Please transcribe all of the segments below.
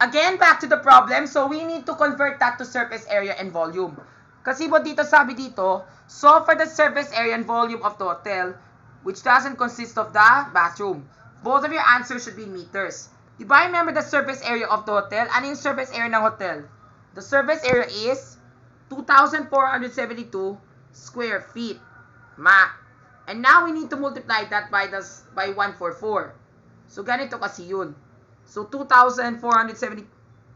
again, back to the problem. So, we need to convert that to surface area and volume. Kasi po dito, sabi dito, solve for the surface area and volume of the hotel, which doesn't consist of the bathroom. Both of your answers should be in meters. Diba, remember the surface area of the hotel? Ano yung surface area ng hotel? The surface area is 2,472 square feet. And now, we need to multiply that by 144. So, ganito kasi yun. So, 2,470.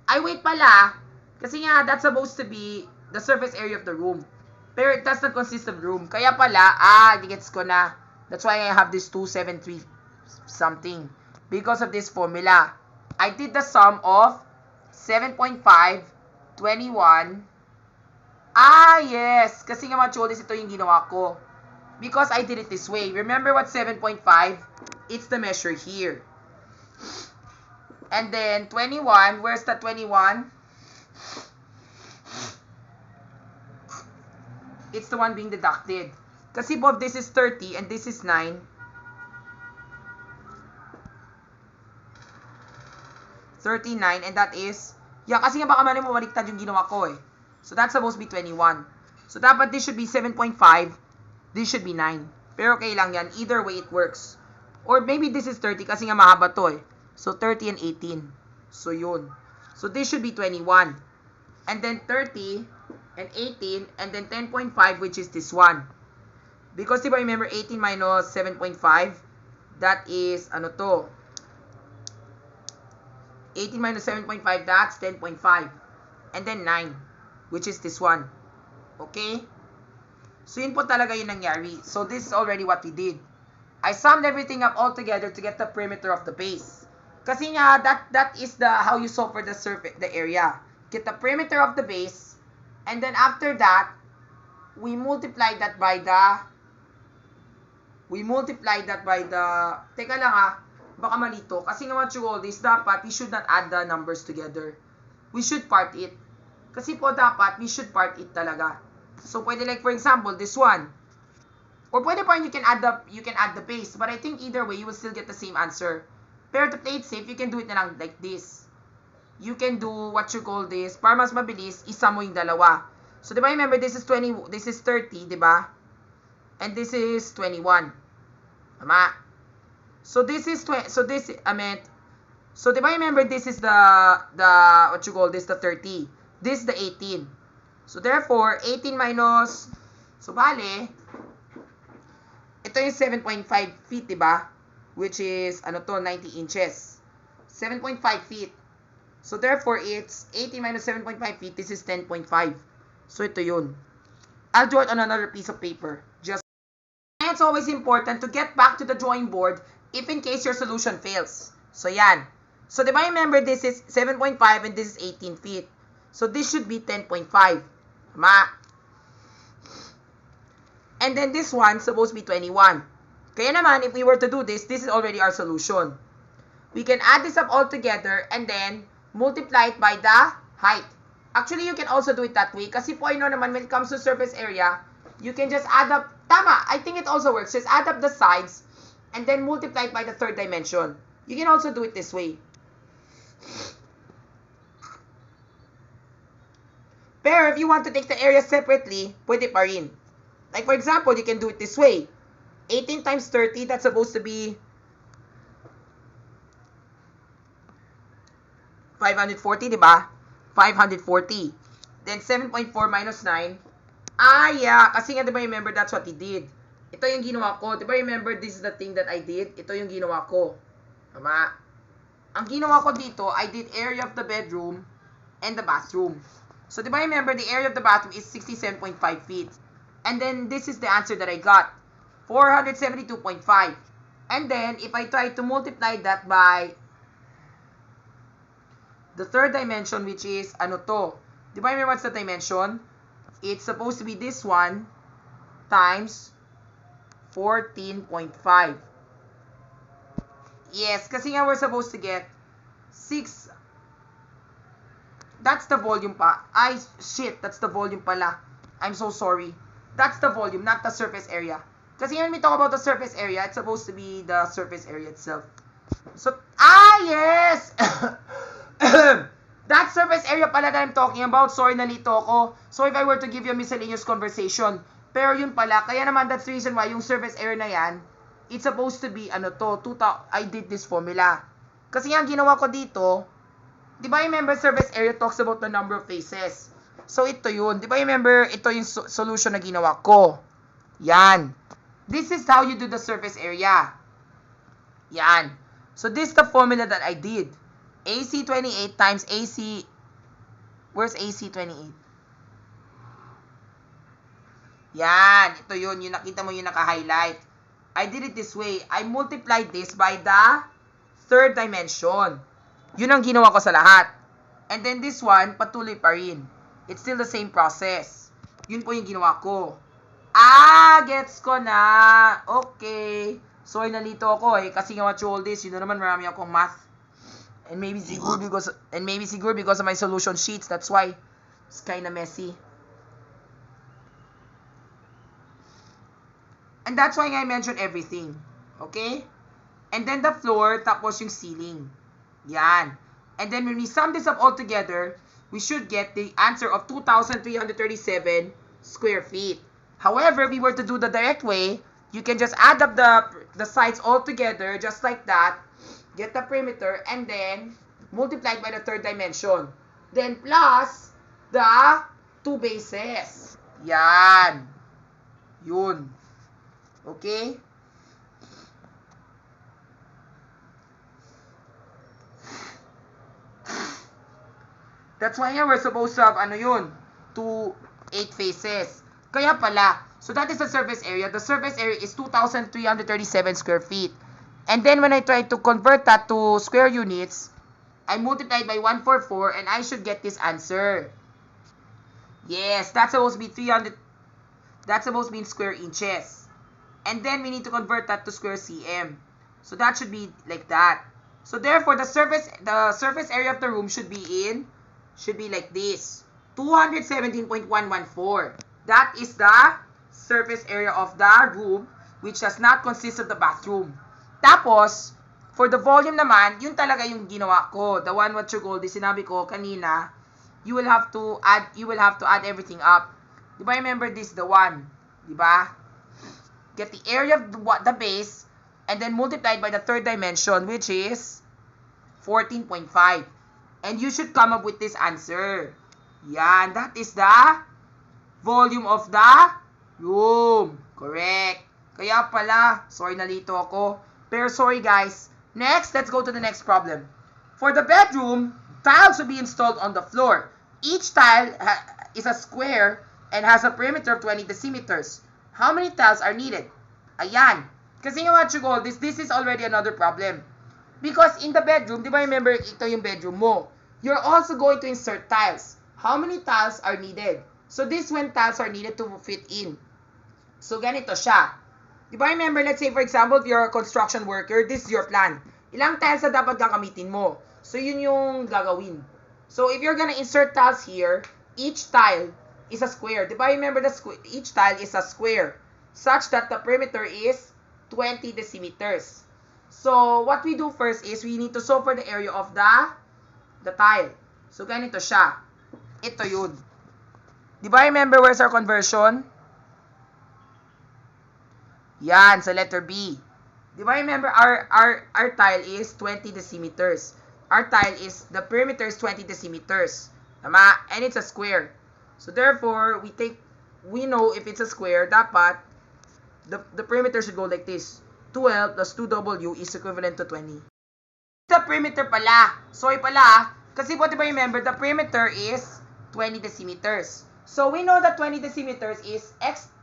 Ay, wait pala. Kasi nga, that's supposed to be the surface area of the room. Pero it does not consist of room. Kaya pala, gets ko na. That's why I have this 273 something. Because of this formula. I did the sum of 7.5, 21. Yes. Kasi nga mga cholis, ito yung ginawa ko. Because I did it this way. Remember what 7.5? It's the measure here. And then 21, where's the 21? It's the one being deducted. Kasi both this is 30 and this is 9. 39 and that is, kasi nga baka mali mo baliktad yung ginawa ko eh. So that's supposed to be 21. So dapat this should be 7.5. This should be 9. Pero okay lang yan. Either way, it works. Or maybe this is 30 kasi nga mahaba to eh. So 30 and 18. So yun. So this should be 21. And then 30 and 18 and then 10.5 which is this one. Because diba remember 18 minus 7.5, that is, 18 minus 7.5, that's 10.5. And then 9, which is this one. Okay? So yun po talaga yung nangyari. So this is already what we did. I summed everything up all together to get the perimeter of the base. Kasi nga, that is how you solve for the surface, the area. Get the perimeter of the base, and then after that, we multiply that by the, teka lang baka malito. Kasi nga what you all this, dapat, we should not add the numbers together. We should part it. Kasi po dapat, we should part it talaga. So, pwede like, for example, this one. Or pwede pa you can add the base. But I think either way, you will still get the same answer. Pero to play it safe, you can do it na lang like this. You can do what you call this. Para mas mabilis, isa mo yung dalawa. So, diba remember, this is 30, diba? And this is 21. Tama? So, this is, so diba remember, this is the, what you call this, the 30. This is the 18. So, therefore, 18 minus, so, bale, ito yung 7.5 feet, diba? Which is, 90 inches. 7.5 feet. So, therefore, it's 18 minus 7.5 feet. This is 10.5. So, ito yun. I'll draw it on another piece of paper. And it's always important to get back to the drawing board if in case your solution fails. So, yan. So, diba remember, this is 7.5 and this is 18 feet. So, this should be 10.5. Tama? And then this one supposed to be 21. Kaya naman, if we were to do this is already our solution. We can add this up all together and then multiply it by the height. Actually, you can also do it that way. Kasi po, naman, when it comes to surface area, you can just add up, tama, I think it also works. Just add up the sides and then multiply it by the third dimension. You can also do it this way. Pero if you want to take the area separately, pwede pa rin. Like for example, you can do it this way. 18 times 30, that's supposed to be 540, diba? 540. Then 7.4 minus 9. Kasi nga, diba remember, that's what he did. Ito yung ginawa ko. Diba remember, this is the thing that I did? Ito yung ginawa ko. Tama? Ang ginawa ko dito, I did area of the bedroom and the bathroom. So, diba remember, the area of the bathroom is 67.5 feet. And then, this is the answer that I got. 472.5. And then, if I try to multiply that by the third dimension, which is, Diba remember what's the dimension? It's supposed to be this one times 14.5. Yes, kasi nga we're supposed to get 6. That's the volume pa. That's the volume pala. I'm so sorry. That's the volume, not the surface area. Kasi when we talk about the surface area, it's supposed to be the surface area itself. So, yes! That surface area pala that I'm talking about. Sorry, nalito ako. So, if I were to give you a miscellaneous conversation, pero yun pala, kaya naman that's the reason why yung surface area na yan, it's supposed to be, I did this formula. Kasi nga, ginawa ko dito, di ba remember surface area talks about the number of faces? So, ito yun. Di ba remember, ito yung solution na ginawa ko. Yan. This is how you do the surface area. Yan. So, this is the formula that I did. AC 28 times AC, where's AC 28? Yan, ito yun, yung nakita mo yung naka-highlight. I did it this way. I multiplied this by the third dimension. Yun ang ginawa ko sa lahat. And then this one, patuloy pa rin. It's still the same process. Yun po yung ginawa ko. Gets ko na. Okay. Sorry, nalito ako kasi nga what you all this, yun na naman marami akong math. And maybe siguro because of my solution sheets, that's why it's kind of messy. And that's why I mentioned everything. Okay? And then the floor, tapos yung ceiling. Yan. And then when we sum this up all together, we should get the answer of 2,337 square feet. However, if we were to do the direct way, you can just add up the sides all together, just like that. Get the perimeter, and then multiply by the third dimension. Then plus the two bases. Yan. Yun. Okay? That's why we're supposed to have, 8 faces. Kaya pala, so that is the surface area. The surface area is 2,337 square feet. And then when I try to convert that to square units, I multiply by 144 and I should get this answer. Yes, that's supposed to be 300. That's supposed to be in square inches. And then we need to convert that to square cm. So that should be like that. So therefore the surface area of the room should be like this. 217.114. That is the surface area of the room which does not consist of the bathroom. Tapos, for the volume naman, yun talaga yung ginawa ko. The one what you call, sinabi ko kanina, you will have to add everything up. Diba remember this, the one? Diba? Get the area of the base, and then multiply by the third dimension, which is 14.5. And you should come up with this answer. Yan, that is the volume of the room. Correct. Kaya pala, sorry nalito ako. Pero sorry guys. Next, let's go to the next problem. For the bedroom, tiles will be installed on the floor. Each tile is a square and has a perimeter of 20 decimeters. How many tiles are needed? Ayan. Kasi nga what you call this is already another problem. Because in the bedroom, di ba remember ito yung bedroom mo? You're also going to insert tiles. How many tiles are needed? So this when tiles are needed to fit in. So ganito siya. Di ba remember, let's say for example, if you're a construction worker, this is your plan. Ilang tiles na dapat gagamitin mo? So yun yung gagawin. So if you're gonna insert tiles here, each tile is a square. Di ba remember, each tile is a square such that the perimeter is 20 decimeters. So what we do first is we need to solve for the area of the tile. So ganito siya. Ito yun. Di ba remember, where's our conversion? Yan, sa letter B. Di ba remember, our tile is 20 decimeters. Our tile is, the perimeter is 20 decimeters. Tama? And it's a square. So therefore, we know if it's a square, dapat, the perimeter should go like this. 12 plus 2W is equivalent to 20. The perimeter pala. Sorry pala, kasi po, di ba remember, the perimeter is 20 decimeters. So we know that 20 decimeters is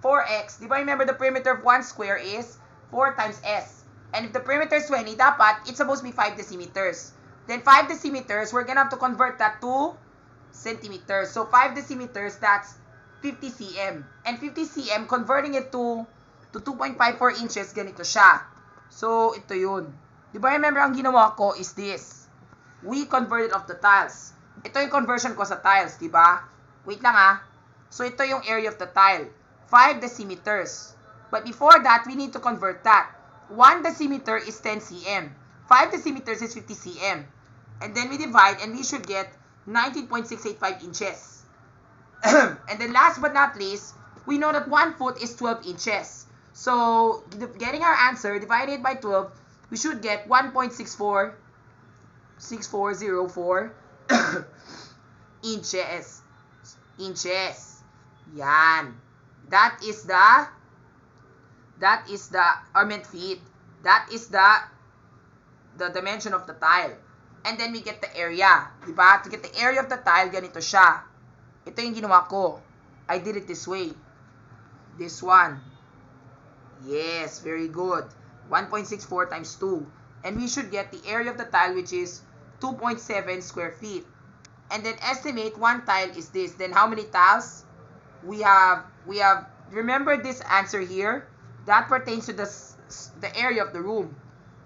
4x. Di ba remember, the perimeter of one square is 4 times s. And if the perimeter is 20, dapat, it's supposed to be 5 decimeters. Then 5 decimeters, we're gonna have to convert that to centimeters. So 5 decimeters, that's 50 cm. And 50 cm, converting it to 2.54 inches, ganito siya. So, ito yun. Di ba remember, ang ginawa ko is this. We converted of the tiles. Ito yung conversion ko sa tiles, di ba? Wait lang ah. So, ito yung area of the tile. 5 decimeters. But before that, we need to convert that. 1 decimeter is 10 cm. 5 decimeters is 50 cm. And then we divide and we should get 19.685 inches. And then last but not least, we know that 1 foot is 12 inches. So, getting our answer, divided by 12, we should get 1.6404 inches. Yan. That is the feet. That is the dimension of the tile. And then we get the area. Diba? To get the area of the tile, ganito siya. Ito yung ginawa ko. I did it this way. This one. Yes, very good. 1.64 times 2. And we should get the area of the tile, which is 2.7 square feet. And then estimate one tile is this. Then how many tiles? We have, remember this answer here? That pertains to the area of the room.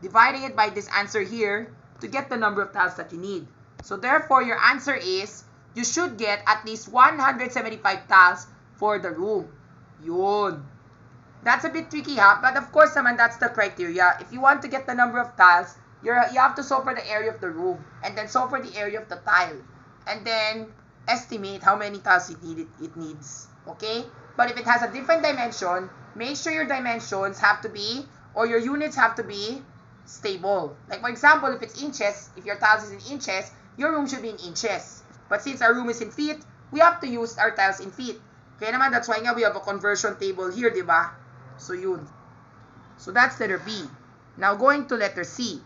Dividing it by this answer here to get the number of tiles that you need. So therefore, your answer is, you should get at least 175 tiles for the room. Yun. That's a bit tricky, ha? But of course naman, that's the criteria. If you want to get the number of tiles, you have to solve for the area of the room. And then solve for the area of the tile. And then estimate how many tiles it needs. Okay? But if it has a different dimension, make sure your dimensions have to be, or your units have to be stable. Like for example, if it's inches, if your tiles is in inches, your room should be in inches. But since our room is in feet, we have to use our tiles in feet. Kaya naman, that's why nga we have a conversion table here, di ba? So yun. So that's letter B. Now going to letter C.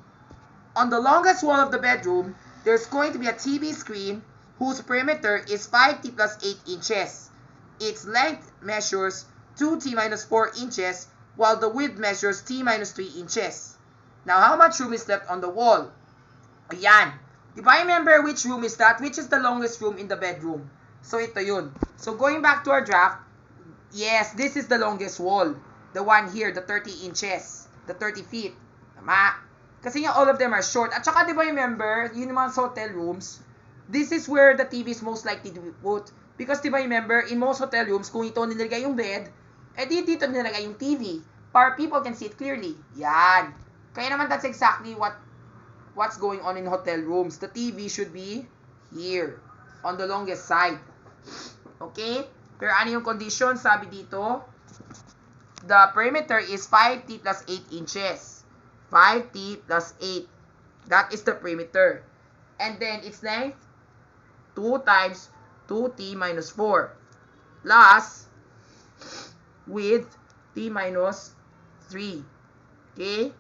On the longest wall of the bedroom, there's going to be a TV screen whose perimeter is 5t plus 8 inches. Its length measures 2t minus 4 inches, while the width measures t minus 3 inches. Now, how much room is left on the wall? Ayan. If I remember which room is that, which is the longest room in the bedroom? So, ito yun. So, going back to our draft, yes, this is the longest wall. The one here, the 30 inches. The 30 feet. Tama. Kasi nga, all of them are short. At saka, di ba remember, yun naman sa hotel rooms, this is where the TV is most likely to be put. Because, di ba remember, in most hotel rooms, kung ito nilagay yung bed, dito nilagay yung TV. Para people can see it clearly. Yan. Kaya naman, that's exactly what's going on in hotel rooms. The TV should be here. On the longest side. Okay? Pero ano yung condition? Sabi dito, the perimeter is 5t plus 8 inches. 5t plus 8. That is the perimeter. And then its length, 2 times 2t minus 4. Plus, with t minus 3. Okay?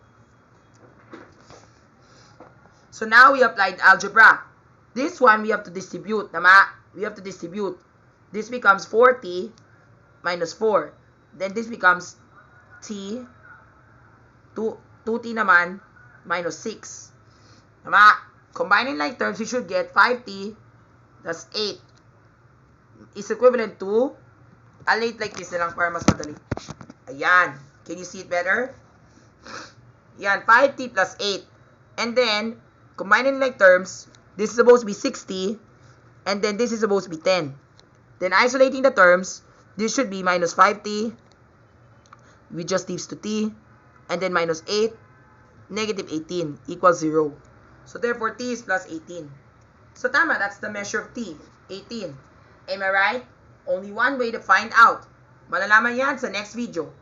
So now we applied algebra. This one we have to distribute. Tama? We have to distribute. This becomes 4t minus 4. Then this becomes t, 2t naman, minus 6. Tama? Combining like terms, we should get 5t plus 8 is equivalent to, I'll lay it like this na lang para mas madali. Ayan. Can you see it better? Ayan, 5t plus 8. And then, combining like terms, this is supposed to be 60, and then this is supposed to be 10. Then isolating the terms, this should be minus 5t, we just leaves to t, and then minus 8, negative 18, equals 0. So therefore, t is plus 18. So tama, that's the measure of t, 18. Am I right? Only one way to find out. Malalaman yan sa next video.